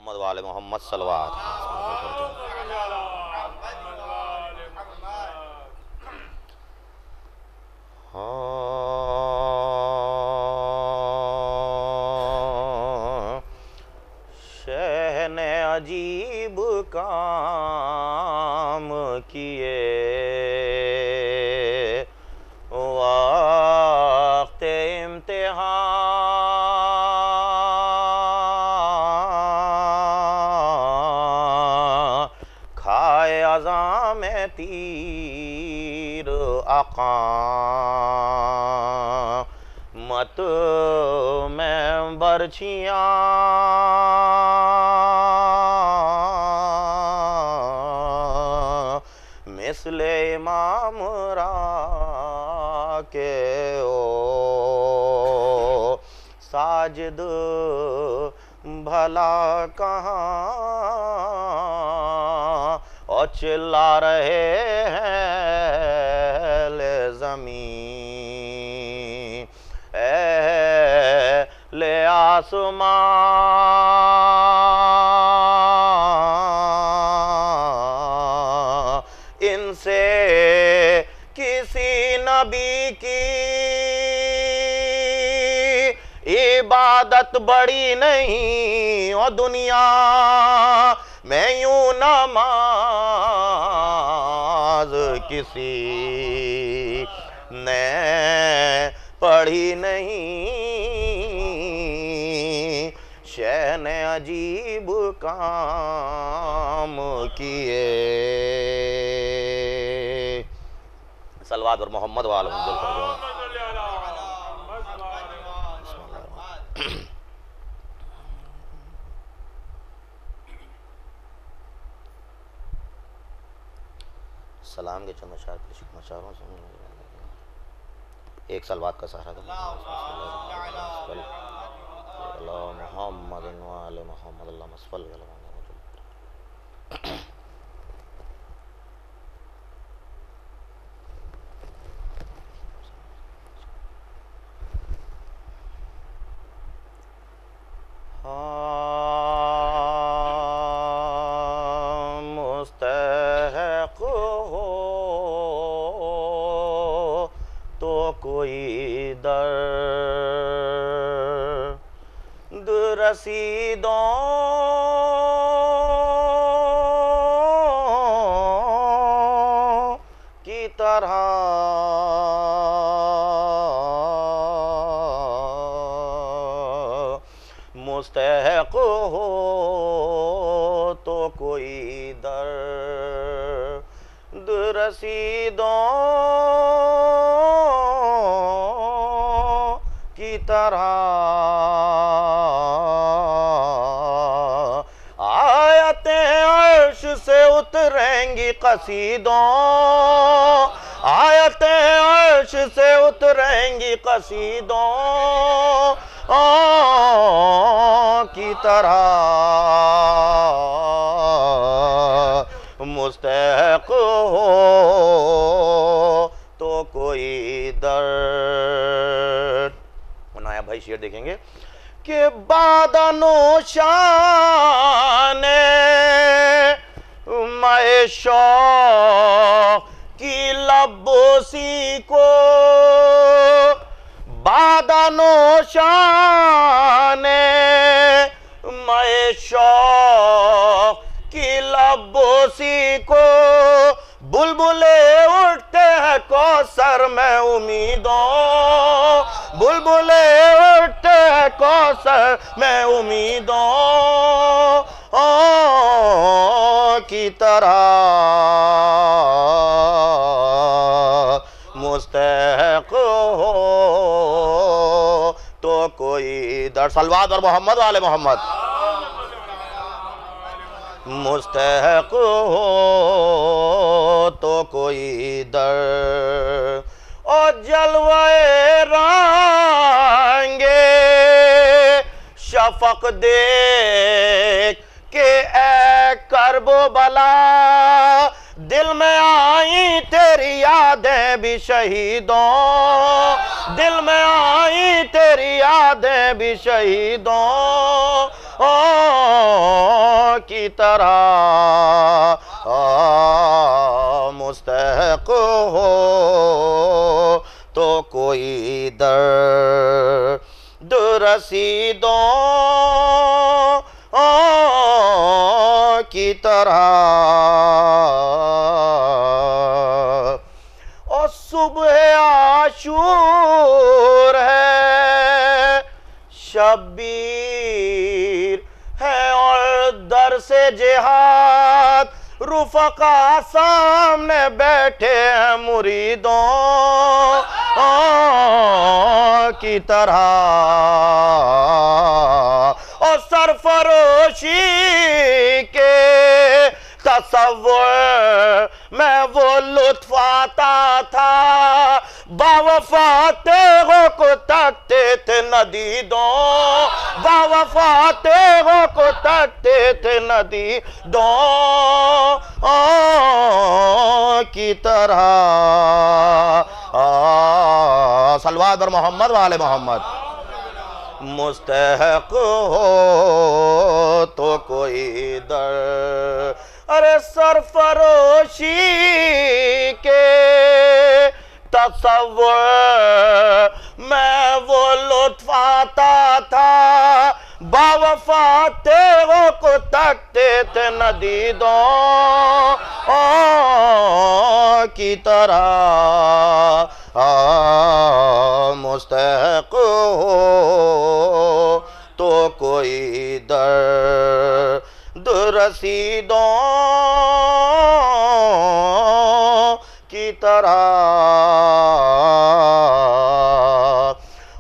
محمد وآل محمد صلوات شہ نے عجیب کام کیے وقت امتحان کھائے عزام تیر اقامت میں برچھیاں مثل امام را کے ساجد بھلا کہاں اور چلا رہے ہیں لے زمین لے آسمان ان سے کسی نبی کی عبادت بڑی نہیں اور دنیا میں یوں نماز کسی نے پڑھی نہیں شہ نے عجیب کام کیے صلوات اور محمد وآل محمد سلام کے چند اشعار پیش کرنا چاہ رہا ہوں ایک صلوات کا سہارا دو اللہ محمد وآل محمد اللہ صلی اللہ علیہ وسلم مستحق ہو تو کوئی درد رسیدوں کی طرح مستحق ہو تو کوئی درد رسیدوں کی طرح آیتیں عرش سے اتریں گی قصیدوں آیتیں عرش سے اتریں گی قصیدوں کی طرح مستحق ہو تو کوئی درد نایا بھائی شعر دیکھیں گے کہ بادنوشان میں شوق کی لبوسی کو بادنوشان میں شوق کی لبوسی کو بلبلے اٹھتے ہیں کوثر میں امیدوں بلبلے اٹھتے ہیں کوثر میں امیدوں کی طرح مستحق ہو تو کوئی در صلوات اور محمد وآل محمد مستحق ہو تو کوئی در اور جلوے رنگے شفق دیکھ کہ اے کرب و بلا دل میں آئیں تیری یادیں بھی شہیدوں دل میں آئیں تیری یادیں بھی شہیدوں کی طرح مستحق ہو تو کوئی درد رسیدوں کی طرح اور صبح عاشور ہے شبیر ہے اور در سے جہاد رفقا سامنے بیٹھے ہیں مریدوں کی طرح اور سرفروشی کے تصور میں وہ لطف آتا تھا باوفا تیغوں کو تکتے تھے ندیدوں باوفا تیغوں کو تکتے تھے ندیدوں کی طرح صلوات بر محمد وآل محمد مستحق ہو تو کوئی ارے سرفروشی کے تصور میں وہ لطف آتا تھا باوفا تیغوں کو تکتے تھے ندیدوں کی طرح مستحق ہو تو کوئی درد رسیدوں کی طرح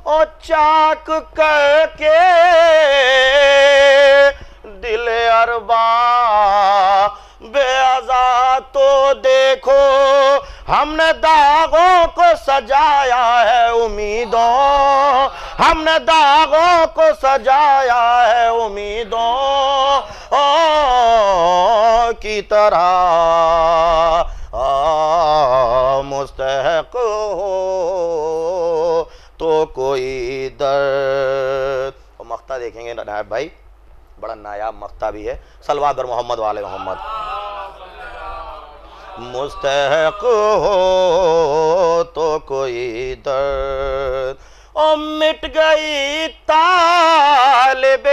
اور چاک کر کے دل ارباں بے عزا تو دیکھو ہم نے داغوں کو سجایا ہے امیدوں ہم نے داغوں کو سجایا ہے امیدوں کی طرح مستحق ہو تو کوئی درد اور مقطع دیکھیں گے نائب بھائی بڑا نایاب مقطع بھی ہے صلوات بر محمد وآل محمد مستحق ہو تو کوئی درد اور مٹ گئی طالب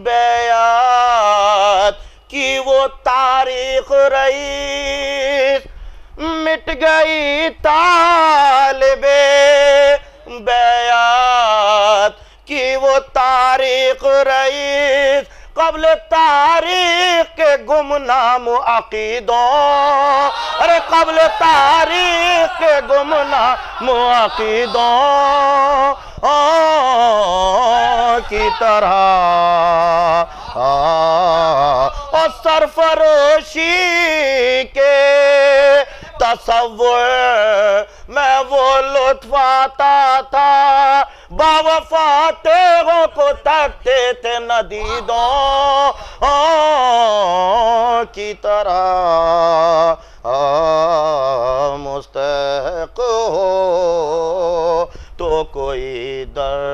بیعت کی وہ تاریخ رئیس مٹ گئی طالب بیعت کی وہ تاریخ رئیس قبل تاریخ کے گمنام عقیدوں ارے قبل تاریخ کے گمنام عقیدوں کی طرح اور سرفروشی کے تصور میں وہ لطف آتا تھا باوفا تیغوں کو تکتے تھے ندیدوں کی طرح مستحق ہو تو کوئی در